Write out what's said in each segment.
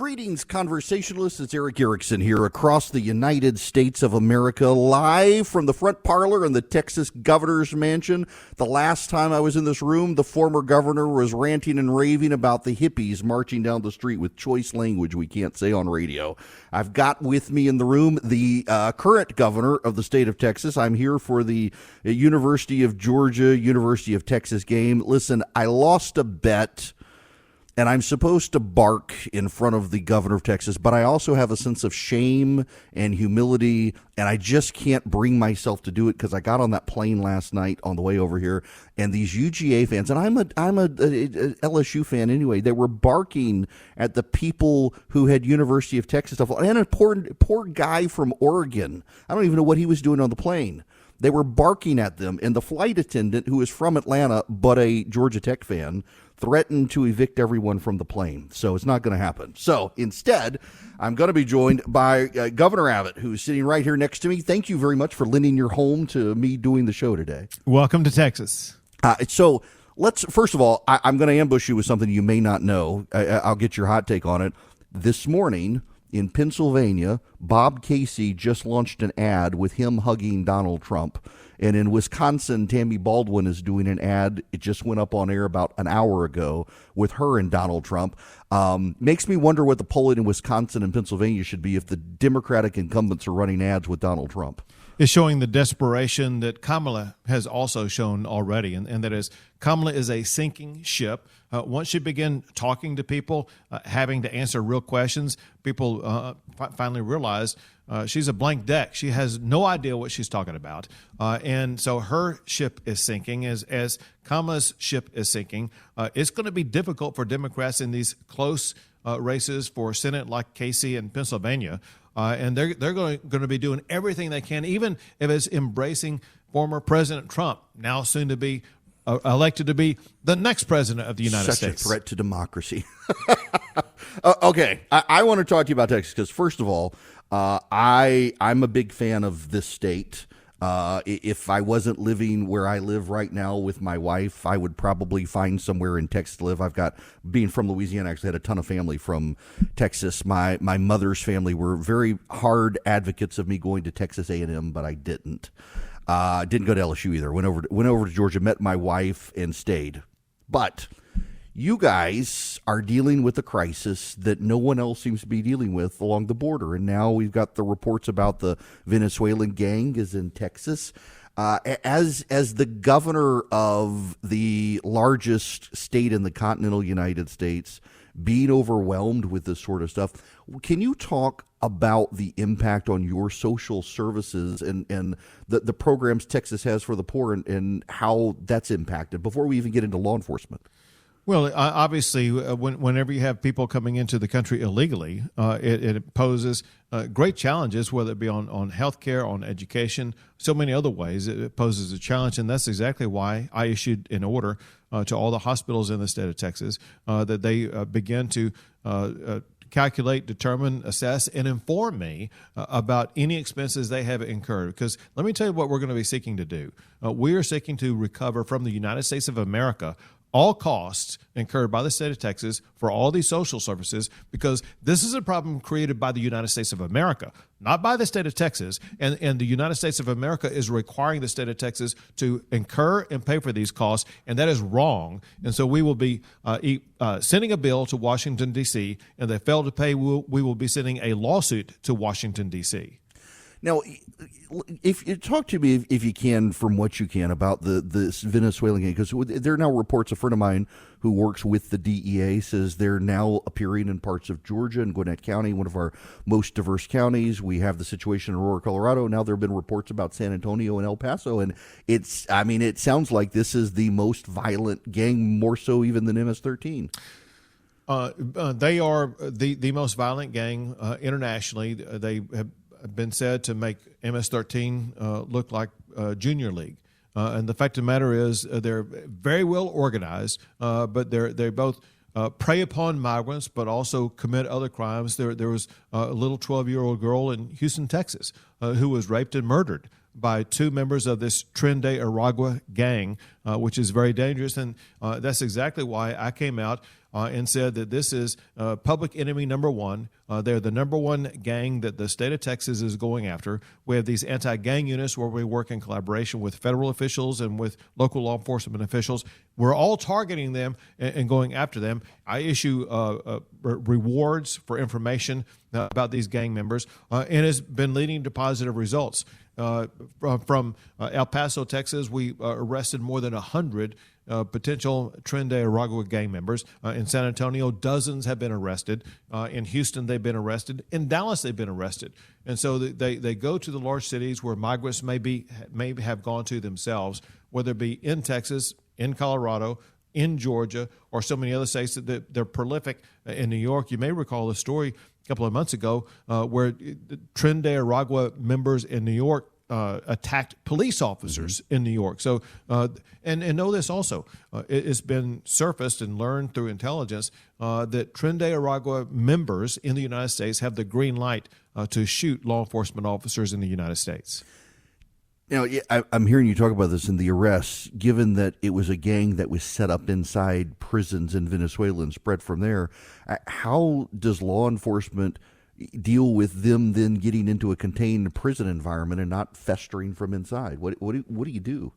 Greetings, conversationalists. It's Eric Erickson here across the United States of America, live from the front parlor in the Texas governor's mansion. The last time I was in this room, the former governor was ranting and raving about the hippies marching down the street with choice language we can't say on radio. I've got with me in the room the current governor of the state of Texas. I'm here for the University of Georgia, University of Texas game. Listen, I lost a bet, and I'm supposed to bark in front of the governor of Texas, but I also have a sense of shame and humility, and I just can't bring myself to do it because I got on that plane last night on the way over here, and these UGA fans, and I'm a LSU fan anyway, they were barking at the people who had University of Texas stuff, and a poor guy from Oregon. I don't even know what he was doing on the plane. They were barking at them, and the flight attendant, who is from Atlanta but a Georgia Tech fan, threatened to evict everyone from the plane. So it's not going to happen. So instead, I'm going to be joined by Governor Abbott, who's sitting right here next to me. Thank you very much for lending your home to me doing the show today. Welcome to Texas. So let's, first of all, I'm going to ambush you with something you may not know. I'll get your hot take on it. This morning in Pennsylvania, Bob Casey just launched an ad with him hugging Donald Trump. And in Wisconsin, Tammy Baldwin is doing an ad. It just went up on air about an hour ago with her and Donald Trump. Makes me wonder what the polling in Wisconsin and Pennsylvania should be if the Democratic incumbents are running ads with Donald Trump. Is showing the desperation that Kamala has also shown already, and that is Kamala is a sinking ship. Once she begin talking to people, having to answer real questions, people finally realize she's a blank deck. She has no idea what she's talking about. And so her ship is sinking as Kamala's ship is sinking. It's going to be difficult for Democrats in these close races for Senate like Casey in Pennsylvania. And they're going to be doing everything they can, even if it's embracing former President Trump, now soon to be elected to be the next president of the United States. Such a threat to democracy. Okay, I want to talk to you about Texas because, first of all, I'm a big fan of this state. If I wasn't living where I live right now with my wife, I would probably find somewhere in Texas to live. Being from Louisiana, I actually had a ton of family from Texas. My mother's family were very hard advocates of me going to Texas A&M, but I didn't. Didn't go to LSU either. Went over to Georgia, met my wife, and stayed. But you guys are dealing with a crisis that no one else seems to be dealing with along the border. And now we've got the reports about the Venezuelan gang is in Texas. As the governor of the largest state in the continental United States, being overwhelmed with this sort of stuff, can you talk about the impact on your social services and the programs Texas has for the poor and how that's impacted before we even get into law enforcement? Well, obviously, whenever you have people coming into the country illegally, it poses great challenges, whether it be on health care, on education, so many other ways. It poses a challenge, and that's exactly why I issued an order to all the hospitals in the state of Texas that they begin to calculate, determine, assess, and inform me about any expenses they have incurred. Because let me tell you what we're going to be seeking to do. We are seeking to recover from the United States of America all costs incurred by the state of Texas for all these social services, because this is a problem created by the United States of America, not by the state of Texas. And the United States of America is requiring the state of Texas to incur and pay for these costs, and that is wrong. And so we will be sending a bill to Washington, D.C., and if they fail to pay, we will be sending a lawsuit to Washington, D.C. Now, if you talk to me, if you can, from what you can, about this Venezuelan gang, because there are now reports. A friend of mine who works with the DEA says they're now appearing in parts of Georgia and Gwinnett County, one of our most diverse counties. We have the situation in Aurora, Colorado. Now there have been reports about San Antonio and El Paso, and it sounds like this is the most violent gang, more so even than MS-13. They are the most violent gang internationally. They have been said to make MS-13 look like Junior League. And the fact of the matter is they're very well organized, but they both prey upon migrants, but also commit other crimes. There was a little 12-year-old girl in Houston, Texas, who was raped and murdered by two members of this Tren de Aragua gang, which is very dangerous. And that's exactly why I came out and said that this is public enemy number one. They're the number one gang that the state of Texas is going after. We have these anti-gang units where we work in collaboration with federal officials and with local law enforcement officials. We're all targeting them and going after them. I issue rewards for information about these gang members, and it's been leading to positive results. From El Paso, Texas, we arrested more than 100 potential Tren de Aragua gang members. In San Antonio, dozens have been arrested. In Houston, they've been arrested. In Dallas, they've been arrested. And so they go to the large cities where migrants may have gone to themselves, whether it be in Texas, in Colorado, in Georgia, or so many other states that they're prolific. In New York, you may recall the story a couple of months ago where Tren de Aragua members in New York attacked police officers in New York. So, and know this also, it's been surfaced and learned through intelligence that Tren de Aragua members in the United States have the green light to shoot law enforcement officers in the United States. Now, I'm hearing you talk about this in the arrests, given that it was a gang that was set up inside prisons in Venezuela and spread from there. How does law enforcement deal with them then getting into a contained prison environment and not festering from inside? What do you do?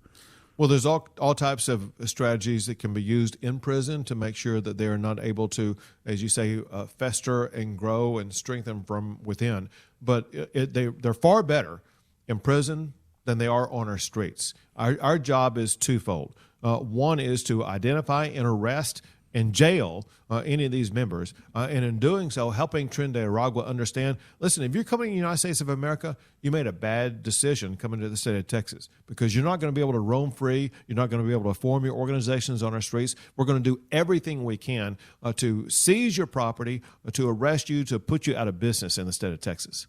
Well, there's all types of strategies that can be used in prison to make sure that they are not able to, as you say, fester and grow and strengthen from within. But they're far better in prison than they are on our streets. Our job is twofold. One is to identify and arrest and jail any of these members, and in doing so, helping Tren de Aragua understand, listen, if you're coming to the United States of America, you made a bad decision coming to the state of Texas because you're not going to be able to roam free. You're not going to be able to form your organizations on our streets. We're going to do everything we can to seize your property, to arrest you, to put you out of business in the state of Texas.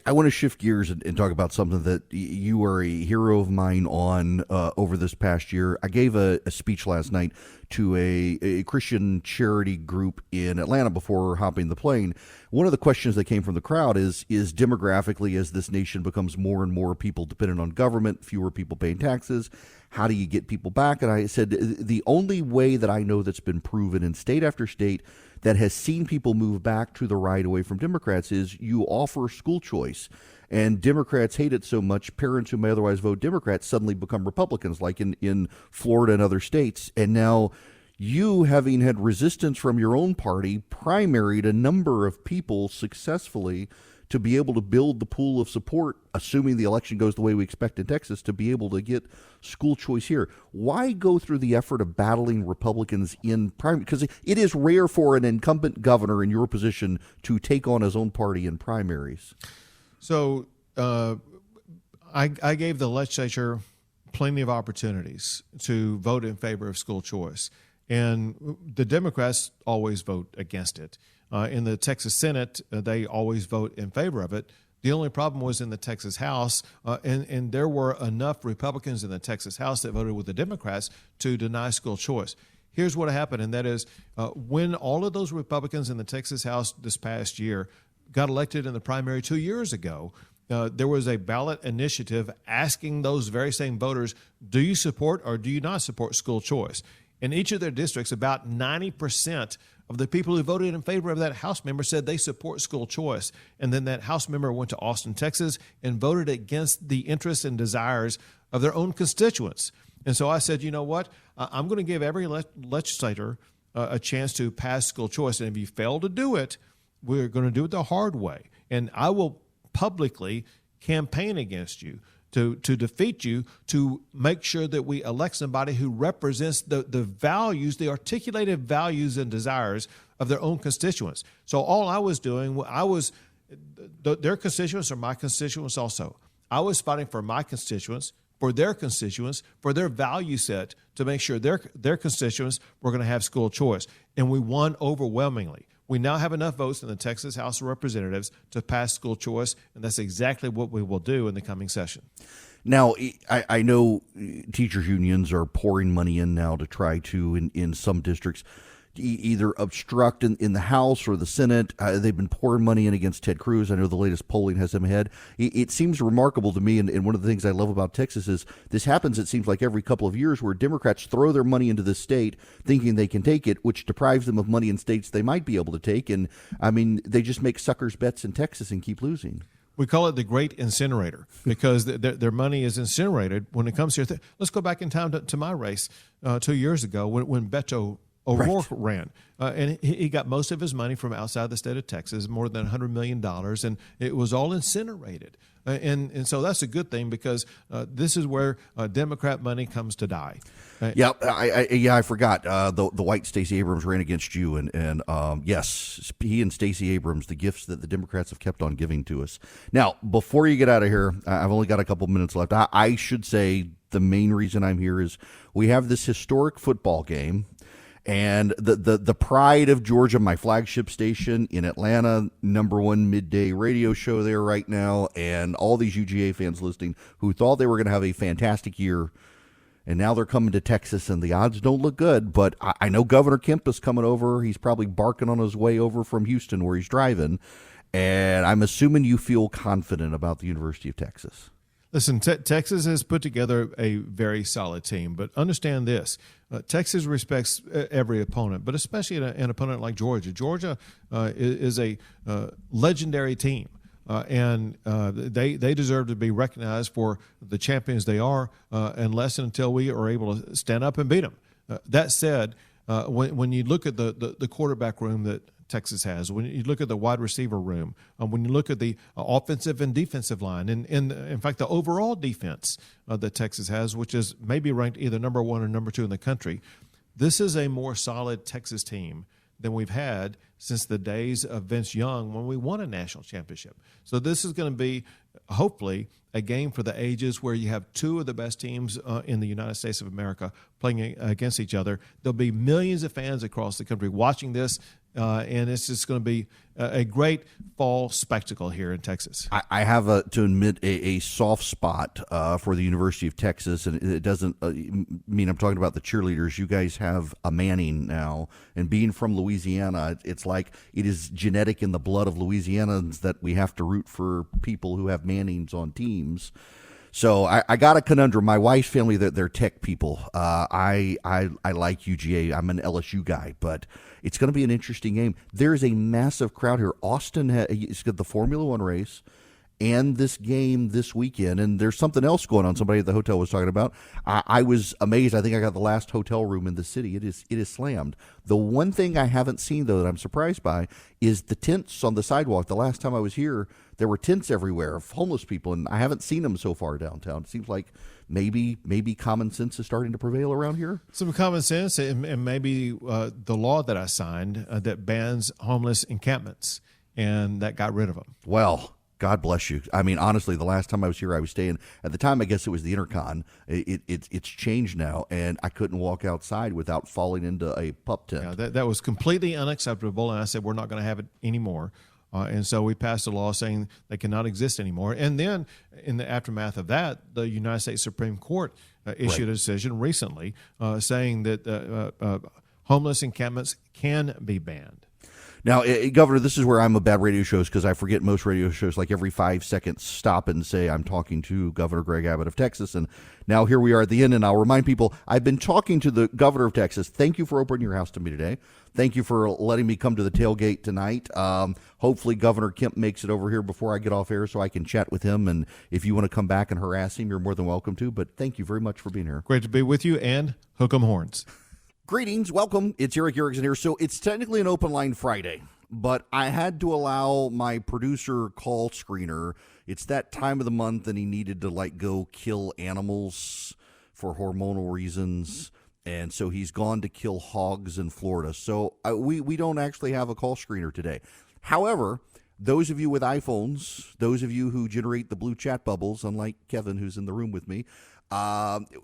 I want to shift gears and talk about something that you are a hero of mine on over this past year. I gave a speech last night to a Christian charity group in Atlanta before hopping the plane. One of the questions that came from the crowd is demographically, as this nation becomes more and more people dependent on government, fewer people paying taxes, how do you get people back? And I said, the only way that I know that's been proven in state after state that has seen people move back to the right away from Democrats is you offer school choice. And Democrats hate it so much, parents who may otherwise vote Democrats suddenly become Republicans, like in Florida and other states. And now you, having had resistance from your own party, primaried a number of people successfully to be able to build the pool of support, assuming the election goes the way we expect in Texas, to be able to get school choice here. Why go through the effort of battling Republicans in primary? Because it is rare for an incumbent governor in your position to take on his own party in primaries. So I gave the legislature plenty of opportunities to vote in favor of school choice, and the Democrats always vote against it. In the Texas Senate, they always vote in favor of it. The only problem was in the Texas House, and there were enough Republicans in the Texas House that voted with the Democrats to deny school choice. Here's what happened, and that is when all of those Republicans in the Texas House this past year got elected in the primary 2 years ago, there was a ballot initiative asking those very same voters, do you support or do you not support school choice? In each of their districts, about 90% of the people who voted in favor of that House member said they support school choice. And then that House member went to Austin, Texas, and voted against the interests and desires of their own constituents. And so I said, you know what? I'm going to give every legislator a chance to pass school choice. And if you fail to do it, we're going to do it the hard way. And I will publicly campaign against you to defeat you, to make sure that we elect somebody who represents the values, the articulated values and desires of their own constituents. So all I was doing, their constituents are my constituents also. I was fighting for my constituents, for their constituents, for their value set, to make sure their constituents were going to have school choice. And we won overwhelmingly. We now have enough votes in the Texas House of Representatives to pass school choice, and that's exactly what we will do in the coming session. Now, I know teachers' unions are pouring money in now to try to, in some districts, either obstruct in the House or the Senate. They've been pouring money in against Ted Cruz. I know the latest polling has him ahead. It seems remarkable to me, and one of the things I love about Texas is this happens, it seems like, every couple of years, where Democrats throw their money into this state thinking they can take it, which deprives them of money in states they might be able to take. And, I mean, they just make suckers bets in Texas and keep losing. We call it the great incinerator because their money is incinerated when it comes here. Let's go back in time to my race 2 years ago when Beto O'Rourke ran. And he got most of his money from outside the state of Texas, more than $100 million, and it was all incinerated. And so that's a good thing because this is where Democrat money comes to die. I forgot. The white Stacey Abrams ran against you, and yes, he and Stacey Abrams, the gifts that the Democrats have kept on giving to us. Now, before you get out of here, I've only got a couple minutes left. I should say the main reason I'm here is we have this historic football game. And the pride of Georgia, my flagship station in Atlanta, #1 midday radio show there right now, and all these UGA fans listening who thought they were going to have a fantastic year, and now they're coming to Texas, and the odds don't look good. But I know Governor Kemp is coming over. He's probably barking on his way over from Houston where he's driving, and I'm assuming you feel confident about the University of Texas. Listen, Texas has put together a very solid team, but understand this. Texas respects every opponent, but especially an opponent like Georgia. Georgia is a legendary team, and they deserve to be recognized for the champions they are, unless and until we are able to stand up and beat them. That said, when you look at the quarterback room that Texas has, when you look at the wide receiver room, when you look at the offensive and defensive line, and in fact the overall defense that Texas has, which is maybe ranked either #1 or #2 in the country, this is a more solid Texas team than we've had since the days of Vince Young when we won a national championship. So this is going to be, hopefully, a game for the ages where you have two of the best teams in the United States of America playing against each other. There'll be millions of fans across the country watching this, and it's just going to be a great fall spectacle here in Texas. I have to admit a soft spot for the University of Texas, and it doesn't mean I'm talking about the cheerleaders. You guys have a Manning now, and being from Louisiana, it's like it is genetic in the blood of Louisianans that we have to root for people who have Mannings on teams. So I got a conundrum. My wife's family, they're tech people. I like UGA. I'm an LSU guy, but it's going to be an interesting game. There is a massive crowd here. Austin has got the Formula One race and this game this weekend, and there's something else going on. Somebody at the hotel was talking about. I was amazed. I think I got the last hotel room in the city. It is slammed. The one thing I haven't seen, though, that I'm surprised by is the tents on the sidewalk. The last time I was here, there were tents everywhere of homeless people, and I haven't seen them so far downtown. It seems like maybe common sense is starting to prevail around here. Some common sense, and maybe the law that I signed that bans homeless encampments, and that got rid of them. Well, God bless you. I mean, honestly, the last time I was here, I was staying at the time. I guess it was the Intercon. It's changed now, and I couldn't walk outside without falling into a pup tent. Yeah, that was completely unacceptable, and I said we're not going to have it anymore. And so we passed a law saying they cannot exist anymore. And then in the aftermath of that, the United States Supreme Court issued a decision recently saying that homeless encampments can be banned. Now, Governor, this is where I'm a bad radio shows because I forget most radio shows, like every 5 seconds, stop and say I'm talking to Governor Greg Abbott of Texas. And now here we are at the end, and I'll remind people, I've been talking to the governor of Texas. Thank you for opening your house to me today. Thank you for letting me come to the tailgate tonight. Hopefully Governor Kemp makes it over here before I get off air so I can chat with him. And if you want to come back and harass him, you're more than welcome to. But thank you very much for being here. Great to be with you, and hook 'em horns. Greetings. Welcome. It's Eric Erickson here. So it's technically an open line Friday, but I had to allow my producer call screener. It's that time of the month and he needed to go kill animals for hormonal reasons. And so he's gone to kill hogs in Florida. So we don't actually have a call screener today. However, those of you with iPhones, those of you who generate the blue chat bubbles, unlike Kevin, who's in the room with me,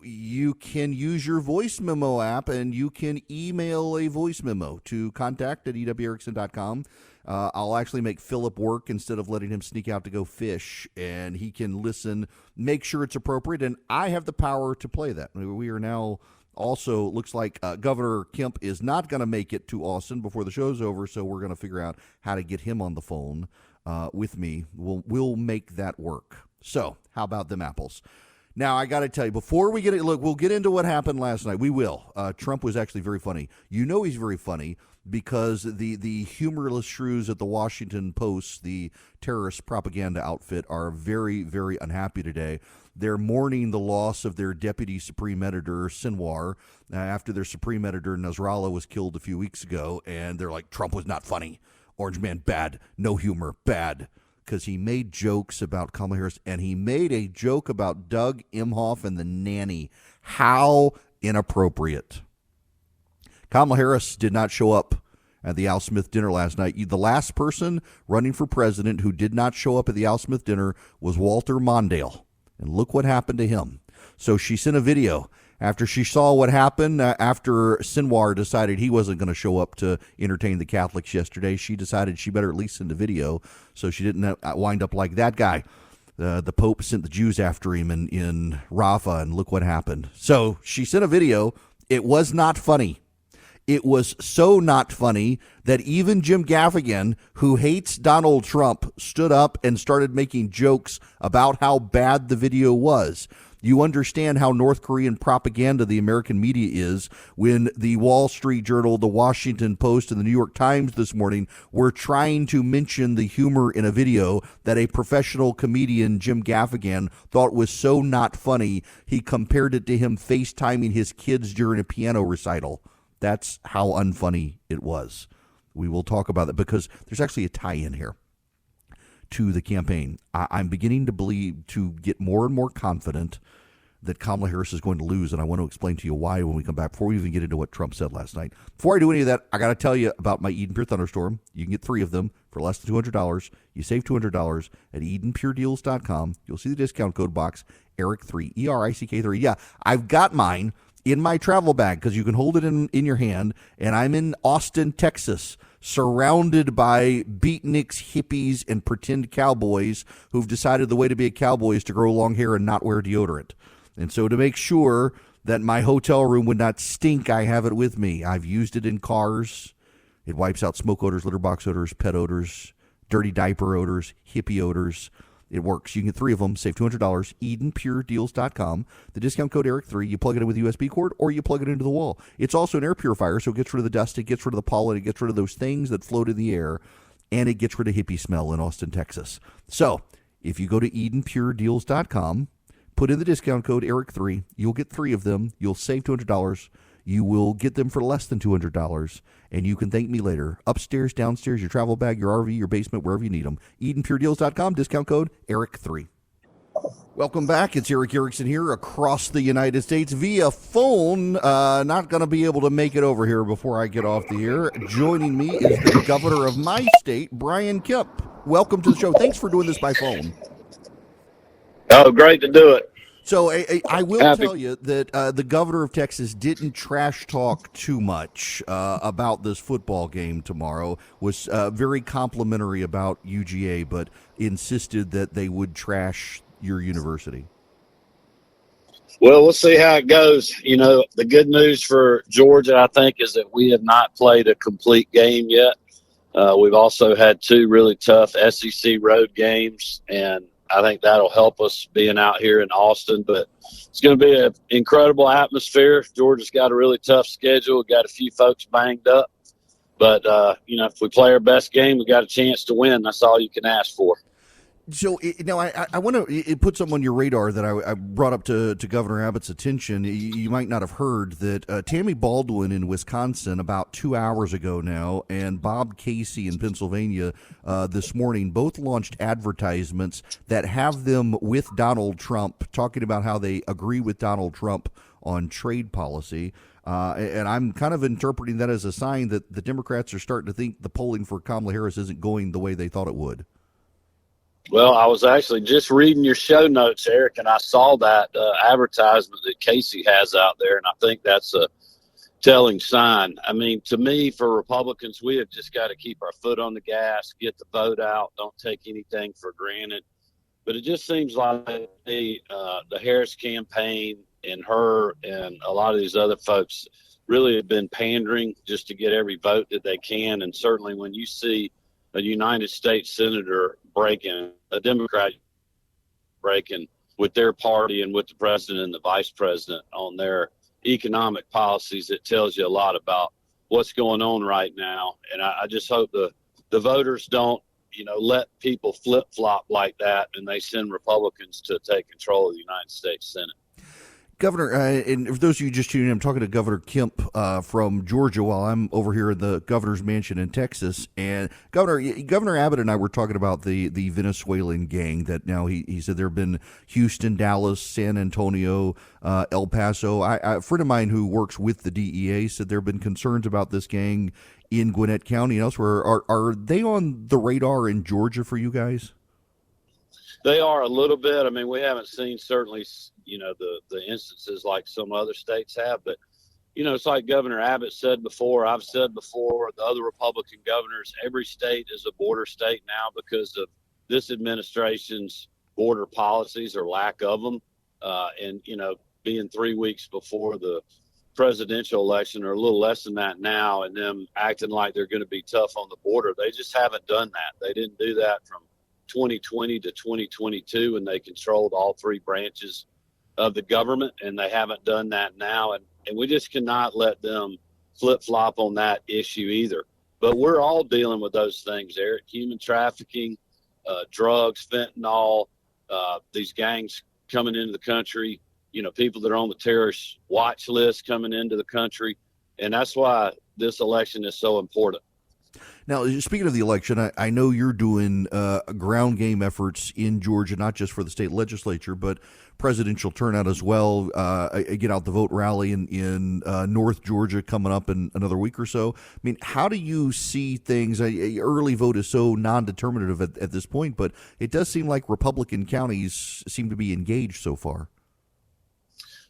you can use your voice memo app and you can email a voice memo to contact@ewerickson.com. I'll actually make Philip work instead of letting him sneak out to go fish, and he can listen, make sure it's appropriate, and I have the power to play that. We are now Also, looks like Governor Kemp is not going to make it to Austin before the show's over, so we're going to figure out how to get him on the phone with me. We'll make that work. So, how about them apples? Now, I got to tell you, before we get it, look, we'll get into what happened last night. We will. Trump was actually very funny. You know he's very funny because the humorless shrews at the Washington Post, the terrorist propaganda outfit, are very, very unhappy today. They're mourning the loss of their deputy supreme editor, Sinwar, after their supreme editor, Nasrallah, was killed a few weeks ago. And they're like, Trump was not funny. Orange man, bad. No humor, bad. Because he made jokes about Kamala Harris, and he made a joke about Doug Emhoff and the nanny. How inappropriate. Kamala Harris did not show up at the Al Smith dinner last night. The last person running for president who did not show up at the Al Smith dinner was Walter Mondale. And look what happened to him. So she sent a video after she saw what happened. After Sinwar decided he wasn't going to show up to entertain the Catholics yesterday, she decided she better at least send a video so she didn't wind up like that guy. The Pope sent the Jews after him in Rafah, and look what happened. So she sent a video. It was not funny. It was so not funny that even Jim Gaffigan, who hates Donald Trump, stood up and started making jokes about how bad the video was. You understand how North Korean propaganda the American media is when the Wall Street Journal, the Washington Post, and the New York Times this morning were trying to mention the humor in a video that a professional comedian, Jim Gaffigan, thought was so not funny, he compared it to him FaceTiming his kids during a piano recital. That's how unfunny it was. We will talk about that because there's actually a tie-in here to the campaign. I'm beginning to get more and more confident that Kamala Harris is going to lose, and I want to explain to you why when we come back, before we even get into what Trump said last night. Before I do any of that, I got to tell you about my Eden Pure Thunderstorm. You can get 3 of them for less than $200. You save $200 at EdenPureDeals.com. You'll see the discount code box, ERIC3, ERICK3. Yeah, I've got mine in my travel bag because you can hold it in your hand, and I'm in Austin, Texas, surrounded by beatniks, hippies, and pretend cowboys who've decided the way to be a cowboy is to grow long hair and not wear deodorant. And so to make sure that my hotel room would not stink, I have it with me. I've used it in cars. It wipes out smoke odors, litter box odors, pet odors, dirty diaper odors, hippie odors. It works. You can get 3 of them. Save $200. EdenPureDeals.com. The discount code ERIC3. You plug it in with a USB cord or you plug it into the wall. It's also an air purifier, so it gets rid of the dust. It gets rid of the pollen. It gets rid of those things that float in the air. And it gets rid of hippie smell in Austin, Texas. So if you go to EdenPureDeals.com, put in the discount code ERIC3. You'll get 3 of them. You'll save $200. You will get them for less than $200, and you can thank me later. Upstairs, downstairs, your travel bag, your RV, your basement, wherever you need them. EdenPureDeals.com, discount code ERIC3. Welcome back. It's Eric Erickson here across the United States via phone. Not going to be able to make it over here before I get off the air. Joining me is the governor of my state, Brian Kemp. Welcome to the show. Thanks for doing this by phone. Oh, great to do it. So I will tell you that the governor of Texas didn't trash talk too much about this football game tomorrow, was very complimentary about UGA, but insisted that they would trash your university. Well, we'll see how it goes. You know, the good news for Georgia, I think, is that we have not played a complete game yet. We've also had 2 really tough SEC road games, and I think that'll help us being out here in Austin. But it's going to be an incredible atmosphere. Georgia's got a really tough schedule. Got a few folks banged up. But, if we play our best game, we got a chance to win. That's all you can ask for. So, I want to put something on your radar that I brought up to Governor Abbott's attention. You might not have heard that Tammy Baldwin in Wisconsin about 2 hours ago now, and Bob Casey in Pennsylvania this morning both launched advertisements that have them with Donald Trump, talking about how they agree with Donald Trump on trade policy. And I'm kind of interpreting that as a sign that the Democrats are starting to think the polling for Kamala Harris isn't going the way they thought it would. Well, I was actually just reading your show notes, Eric, and I saw that advertisement that Casey has out there, and I think that's a telling sign. I mean, to me, for Republicans, we have just got to keep our foot on the gas, get the vote out, don't take anything for granted. But it just seems like the Harris campaign and her and a lot of these other folks really have been pandering just to get every vote that they can. And certainly when you see a United States senator breaking, a Democrat breaking with their party and with the president and the vice president on their economic policies, it tells you a lot about what's going on right now. And I just hope the voters don't, let people flip-flop like that and they send Republicans to take control of the United States Senate. Governor, and for those of you just tuning in, I'm talking to Governor Kemp from Georgia while I'm over here in the governor's mansion in Texas. And Governor Abbott and I were talking about the Venezuelan gang that now he said there have been Houston, Dallas, San Antonio, El Paso. A friend of mine who works with the DEA said there have been concerns about this gang in Gwinnett County and elsewhere. Are they on the radar in Georgia for you guys? They are a little bit. I mean, we haven't seen certainly, the instances like some other states have, but, it's like Governor Abbott said before, I've said before, the other Republican governors, every state is a border state now because of this administration's border policies or lack of them. And, being 3 weeks before the presidential election or a little less than that now and them acting like they're going to be tough on the border. They just haven't done that. They didn't do that from 2020 to 2022 and they controlled all three branches of the government, and they haven't done that now. And we just cannot let them flip-flop on that issue either. But we're all dealing with those things, Eric. Human trafficking, drugs, fentanyl, these gangs coming into the country, people that are on the terrorist watch list coming into the country. And that's why this election is so important. Now, speaking of the election, I know you're doing ground game efforts in Georgia, not just for the state legislature, but presidential turnout as well. Get out the vote rally in North Georgia coming up in another week or so. I mean, how do you see things? Early vote is so non-determinative at this point, but it does seem like Republican counties seem to be engaged so far.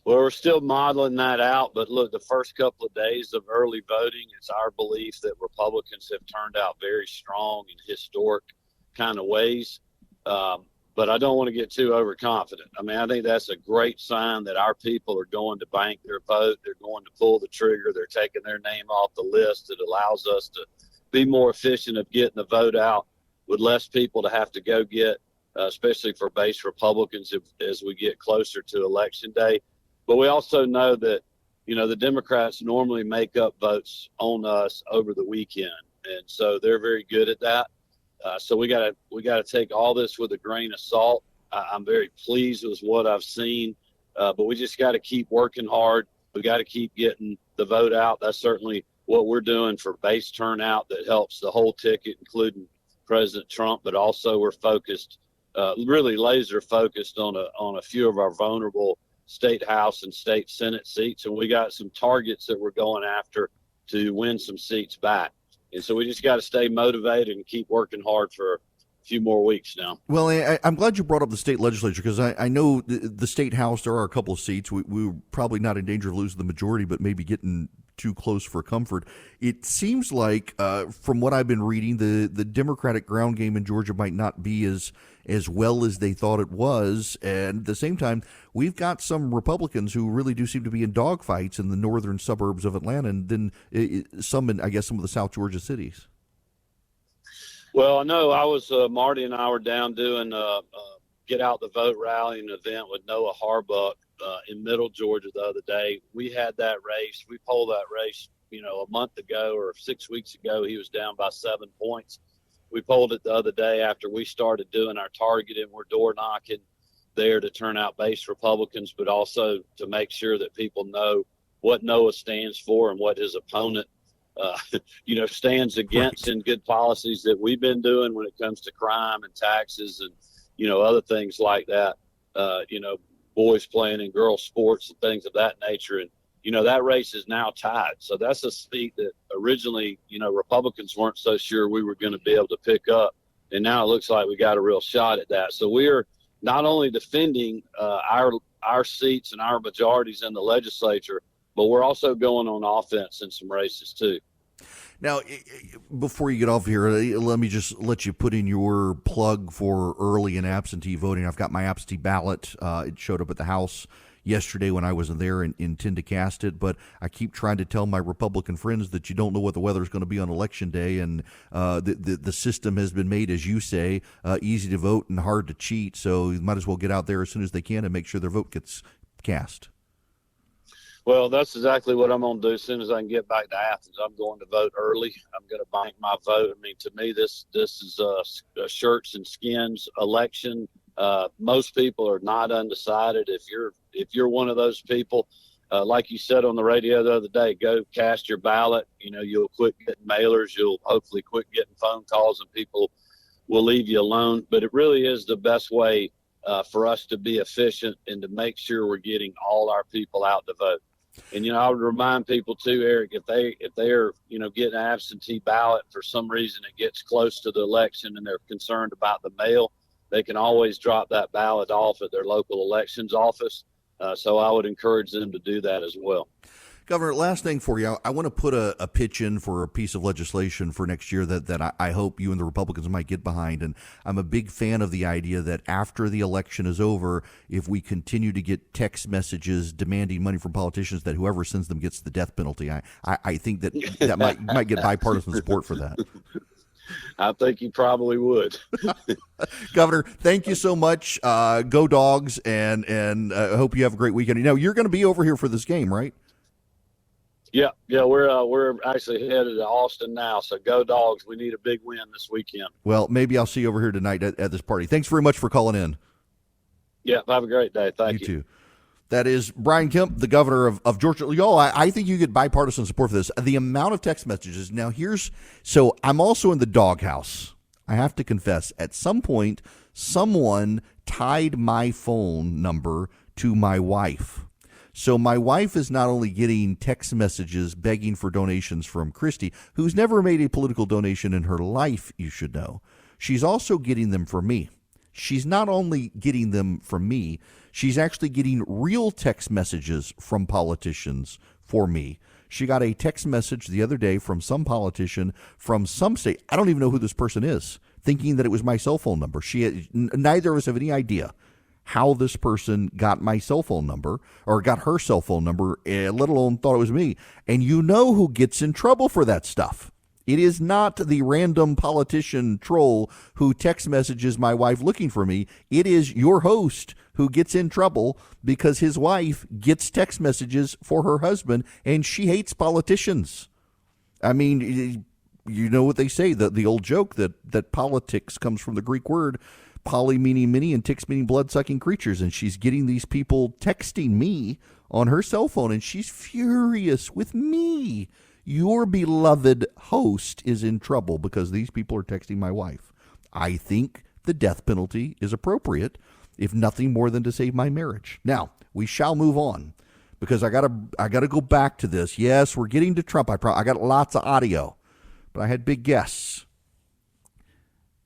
Well, we're still modeling that out, but look, the first couple of days of early voting, it's our belief that Republicans have turned out very strong in historic kind of ways. But I don't want to get too overconfident. I mean, I think that's a great sign that our people are going to bank their vote. They're going to pull the trigger. They're taking their name off the list. It allows us to be more efficient of getting the vote out with less people to have to go get, especially for base Republicans as we get closer to Election Day. But we also know that, the Democrats normally make up votes on us over the weekend. And so they're very good at that. So we got to take all this with a grain of salt. I'm very pleased with what I've seen, but we just got to keep working hard. We got to keep getting the vote out. That's certainly what we're doing for base turnout that helps the whole ticket, including President Trump. But also we're focused, really laser focused on a few of our vulnerable state house and state Senate seats. And we got some targets that we're going after to win some seats back. And so we just got to stay motivated and keep working hard for a few more weeks now. Well, I'm glad you brought up the state legislature because I know the state house, there are a couple of seats. We're probably not in danger of losing the majority, but maybe getting too close for comfort. It seems like, from what I've been reading, the Democratic ground game in Georgia might not be as well as they thought it was. And at the same time, we've got some Republicans who really do seem to be in dogfights in the northern suburbs of Atlanta, and then some in, I guess, some of the South Georgia cities. Well, I know Marty and I were down doing get out the vote rally and event with Noah Harbuck in Middle Georgia the other day. We had that race. We polled that race, a month ago or 6 weeks ago. He was down by 7 points. We polled it the other day after we started doing our targeting. We're door knocking there to turn out base Republicans, but also to make sure that people know what Noah stands for and what his opponent stands against in good policies that we've been doing when it comes to crime and taxes and, other things like that, boys playing in girls sports and things of that nature. And, that race is now tied. So that's a seat that originally, Republicans weren't so sure we were going to be able to pick up. And now it looks like we got a real shot at that. So we're not only defending our seats and our majorities in the legislature, but we're also going on offense in some races too. Now, before you get off here, let me just let you put in your plug for early and absentee voting. I've got my absentee ballot. It showed up at the house yesterday when I wasn't there and intend to cast it. But I keep trying to tell my Republican friends that you don't know what the weather is going to be on Election Day, and the system has been made, as you say, easy to vote and hard to cheat. So you might as well get out there as soon as they can and make sure their vote gets cast. Well, that's exactly what I'm going to do as soon as I can get back to Athens. I'm going to vote early. I'm going to bank my vote. I mean, to me, this is a shirts and skins election. Most people are not undecided. If you're one of those people, like you said on the radio the other day, go cast your ballot. You'll quit getting mailers. You'll hopefully quit getting phone calls, and people will leave you alone. But it really is the best way for us to be efficient and to make sure we're getting all our people out to vote. And, I would remind people too, Eric, if they're, getting an absentee ballot for some reason, it gets close to the election and they're concerned about the mail, they can always drop that ballot off at their local elections office. So I would encourage them to do that as well. Governor, last thing for you, I want to put a pitch in for a piece of legislation for next year that I hope you and the Republicans might get behind. And I'm a big fan of the idea that after the election is over, if we continue to get text messages demanding money from politicians, that whoever sends them gets the death penalty. I think that might get bipartisan support for that. I think you probably would. Governor, thank you so much. Go Dogs, and I hope you have a great weekend. You're going to be over here for this game, right? Yeah, we're actually headed to Austin now. So go Dogs! We need a big win this weekend. Well, maybe I'll see you over here tonight at this party. Thanks very much for calling in. Yeah, have a great day. Thank you. You too. That is Brian Kemp, the governor of Georgia. Y'all, I think you get bipartisan support for this. The amount of text messages. Now, so I'm also in the doghouse. I have to confess, at some point, someone tied my phone number to my wife. So my wife is not only getting text messages begging for donations from Christy, who's never made a political donation in her life, you should know. She's also getting them from me. She's not only getting them from me, she's actually getting real text messages from politicians for me. She got a text message the other day from some politician from some state. I don't even know who this person is, thinking that it was my cell phone number. Neither of us have any idea how this person got my cell phone number or got her cell phone number, let alone thought it was me. And you know who gets in trouble for that stuff. It is not the random politician troll who text messages my wife looking for me. It is your host who gets in trouble because his wife gets text messages for her husband, and she hates politicians. I mean, you know what they say, the old joke that politics comes from the Greek word poly meaning many and ticks meaning blood-sucking creatures. And she's getting these people texting me on her cell phone, and she's furious with me. Your beloved host is in trouble because these people are texting my wife. I think the death penalty is appropriate, if nothing more than to save my marriage. Now, we shall move on because I gotta go back to this. Yes, we're getting to Trump. I got lots of audio, but I had big guests.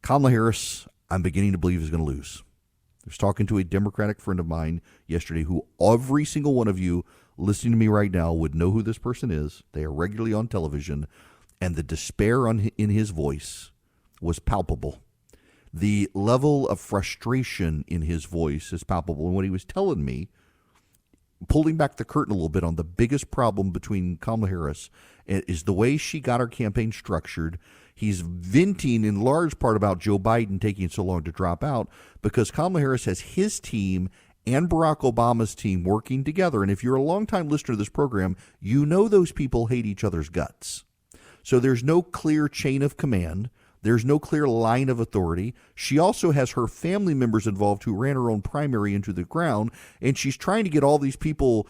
Kamala Harris, I'm beginning to believe, is going to lose. I was talking to a Democratic friend of mine yesterday who every single one of you listening to me right now would know who this person is. They are regularly on television, and the despair in his voice was palpable. The level of frustration in his voice is palpable. And what he was telling me, pulling back the curtain a little bit on the biggest problem between Kamala Harris, is the way she got her campaign structured. He's venting in large part about Joe Biden taking so long to drop out because Kamala Harris has his team and Barack Obama's team working together. And if you're a longtime listener to this program, you know those people hate each other's guts. So there's no clear chain of command. There's no clear line of authority. She also has her family members involved who ran her own primary into the ground, and she's trying to get all these people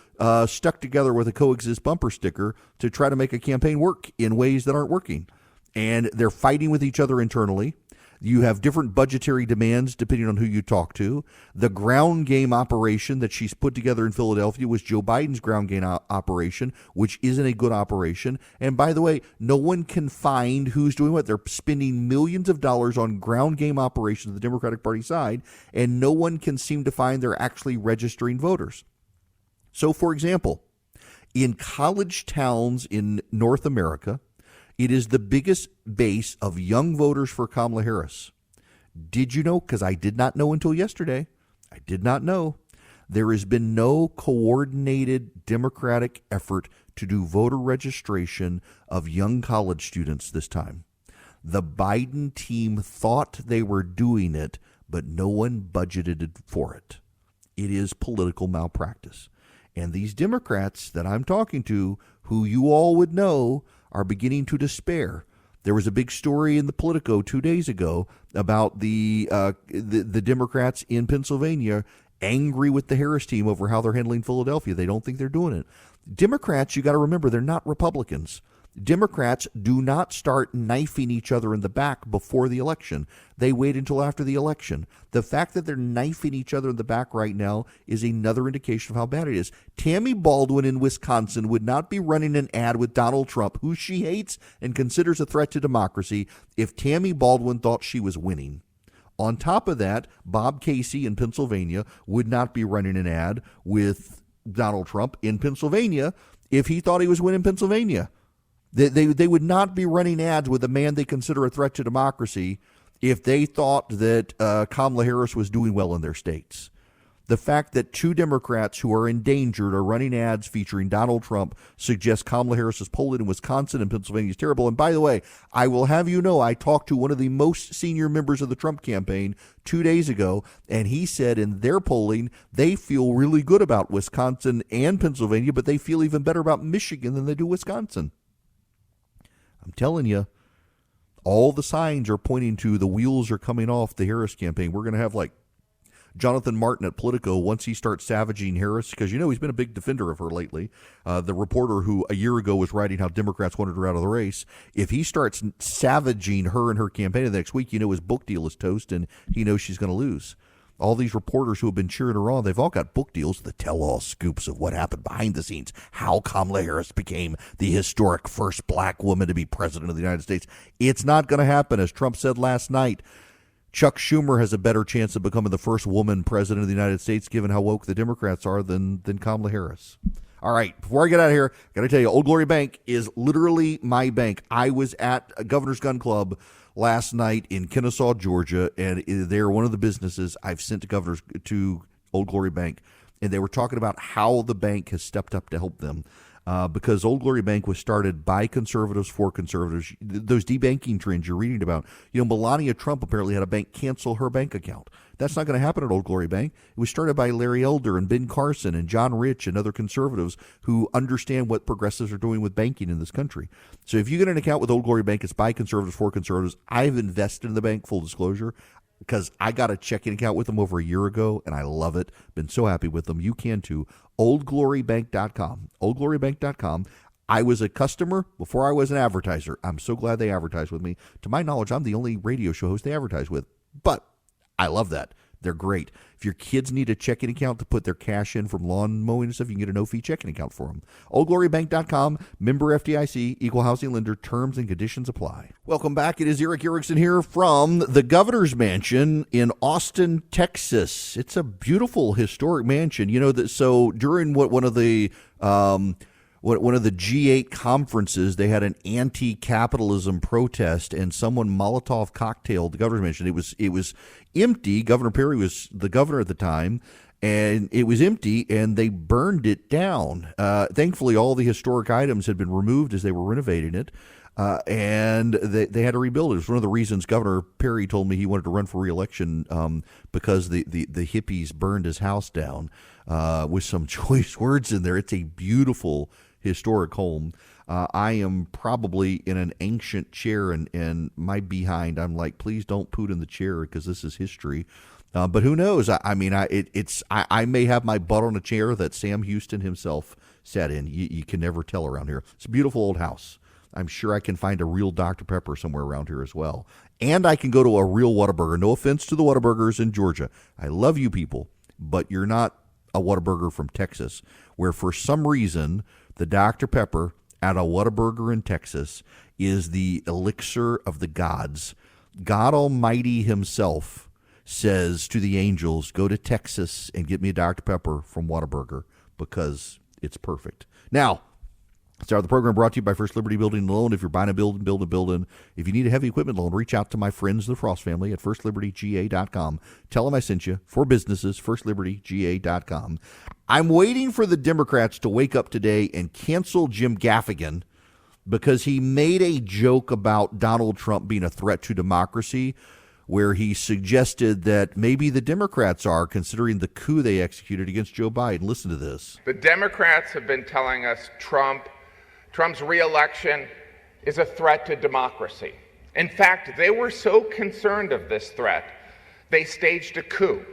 stuck together with a coexist bumper sticker to try to make a campaign work in ways that aren't working. And they're fighting with each other internally. You have different budgetary demands depending on who you talk to. The ground game operation that she's put together in Philadelphia was Joe Biden's ground game operation, which isn't a good operation. And by the way, no one can find who's doing what. They're spending millions of dollars on ground game operations on the Democratic Party side, and no one can seem to find they're actually registering voters. So, for example, in college towns in North America, it is the biggest base of young voters for Kamala Harris. Did you know, because I did not know until yesterday, I did not know There has been no coordinated Democratic effort to do voter registration of young college students this time. The Biden team thought they were doing it, but no one budgeted for it. It is political malpractice. And these Democrats that I'm talking to, who you all would know, are beginning to despair. There was a big story in the Politico 2 days ago about the Democrats in Pennsylvania angry with the Harris team over how they're handling Philadelphia. They don't think they're doing it. Democrats, you got to remember, they're not Republicans. Democrats do not start knifing each other in the back before the election. They wait until after the election. The fact that they're knifing each other in the back right now is another indication of how bad it is. Tammy Baldwin in Wisconsin would not be running an ad with Donald Trump, who she hates and considers a threat to democracy, if Tammy Baldwin thought she was winning. On top of that, Bob Casey in Pennsylvania would not be running an ad with Donald Trump in Pennsylvania if he thought he was winning Pennsylvania. They would not be running ads with a man they consider a threat to democracy if they thought that Kamala Harris was doing well in their states. The fact that two Democrats who are endangered are running ads featuring Donald Trump suggests Kamala Harris's polling in Wisconsin and Pennsylvania is terrible. And by the way, I will have you know, I talked to one of the most senior members of the Trump campaign 2 days ago, and he said in their polling, they feel really good about Wisconsin and Pennsylvania, but they feel even better about Michigan than they do Wisconsin. I'm telling you, all the signs are pointing to the wheels are coming off the Harris campaign. We're going to have like Jonathan Martin at Politico, once he starts savaging Harris, because you know he's been a big defender of her lately, the reporter who a year ago was writing how Democrats wanted her out of the race, if he starts savaging her and her campaign the next week, you know his book deal is toast and he knows she's going to lose. All these reporters who have been cheering her on, they've all got book deals, the tell-all scoops of what happened behind the scenes, how Kamala Harris became the historic first black woman to be president of the United States. It's not going to happen. As Trump said last night, Chuck Schumer has a better chance of becoming the first woman president of the United States, given how woke the Democrats are, than Kamala Harris. All right, before I get out of here, I got to tell you, Old Glory Bank is literally my bank. I was at a Governor's Gun Club last night in Kennesaw, Georgia, and they're one of the businesses I've sent to Old Glory Bank, and they were talking about how the bank has stepped up to help them. Because Old Glory Bank was started by conservatives for conservatives. Those debanking trends you're reading about. You know, Melania Trump apparently had a bank cancel her bank account. That's not going to happen at Old Glory Bank. It was started by Larry Elder and Ben Carson and John Rich and other conservatives who understand what progressives are doing with banking in this country. So if you get an account with Old Glory Bank, it's by conservatives for conservatives. I've invested in the bank, full disclosure, because I got a checking account with them over a year ago, and I love it. Been so happy with them. You can too. OldGloryBank.com. OldGloryBank.com. I was a customer before I was an advertiser. I'm so glad they advertise with me. To my knowledge, I'm the only radio show host they advertise with. But I love that. They're great. If your kids need a checking account to put their cash in from lawn mowing and stuff, you can get a no-fee checking account for them. OldGloryBank.com, member FDIC, equal housing lender, terms and conditions apply. Welcome back. It is Eric Erickson here from the Governor's Mansion in Austin, Texas. It's a beautiful historic mansion. You know, so during one of the G8 conferences, they had an anti-capitalism protest, and someone Molotov cocktailed the Governor's Mansion. It was empty. Governor Perry was the governor at the time, and it was empty, and they burned it down. Thankfully, all the historic items had been removed as they were renovating it, and they had to rebuild it. It was one of the reasons Governor Perry told me he wanted to run for re-election, because the hippies burned his house down, with some choice words in there. It's a beautiful historic home. I am probably in an ancient chair, and my behind, I'm like, please don't poot in the chair because this is history. But who knows? I may have my butt on a chair that Sam Houston himself sat in. You can never tell around here. It's a beautiful old house. I'm sure I can find a real Dr. Pepper somewhere around here as well. And I can go to a real Whataburger. No offense to the Whataburgers in Georgia. I love you people, but you're not a Whataburger from Texas, where for some reason the Dr. Pepper at a Whataburger in Texas is the elixir of the gods. God Almighty himself says to the angels, go to Texas and get me a Dr. Pepper from Whataburger because it's perfect. Now, Start of the program brought to you by First Liberty Building and Loan. If you're buying a building. If you need a heavy equipment loan, reach out to my friends, the Frost family, at firstlibertyga.com. Tell them I sent you. For businesses, firstlibertyga.com. I'm waiting for the Democrats to wake up today and cancel Jim Gaffigan because he made a joke about Donald Trump being a threat to democracy, where he suggested that maybe the Democrats are considering the coup they executed against Joe Biden. Listen to this. The Democrats have been telling us Trump's reelection is a threat to democracy. In fact, they were so concerned of this threat, they staged a coup,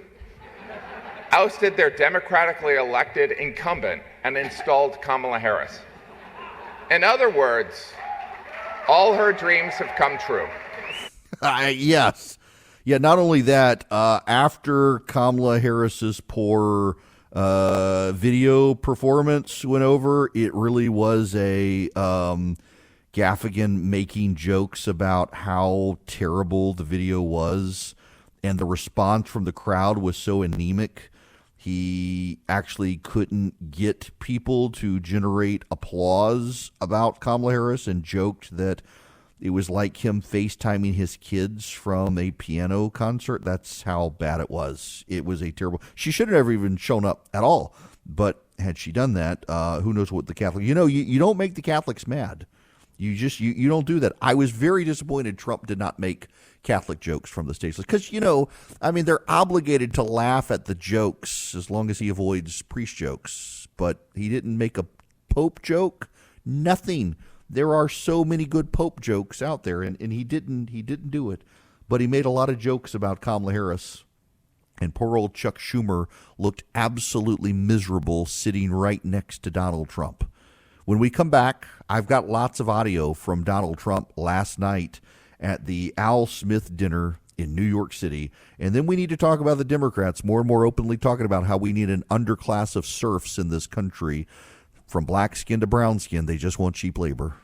ousted their democratically elected incumbent, and installed Kamala Harris. In other words, all her dreams have come true. Yes. Yeah, not only that, after Kamala Harris's poor video performance went over, it really was a Gaffigan making jokes about how terrible the video was, and the response from the crowd was so anemic. He actually couldn't get people to generate applause about Kamala Harris and joked that it was like him FaceTiming his kids from a piano concert. That's how bad it was. It was a terrible. She should have never even shown up at all. But had she done that, who knows what the Catholic. You don't make the Catholics mad. You don't do that. I was very disappointed Trump did not make Catholic jokes from the stage. Because, they're obligated to laugh at the jokes as long as he avoids priest jokes. But he didn't make a Pope joke. Nothing. There are so many good Pope jokes out there, and he didn't do it. But he made a lot of jokes about Kamala Harris. And poor old Chuck Schumer looked absolutely miserable sitting right next to Donald Trump. When we come back, I've got lots of audio from Donald Trump last night at the Al Smith dinner in New York City. And then we need to talk about the Democrats more and more openly talking about how we need an underclass of serfs in this country. From black skin to brown skin, they just want cheap labor.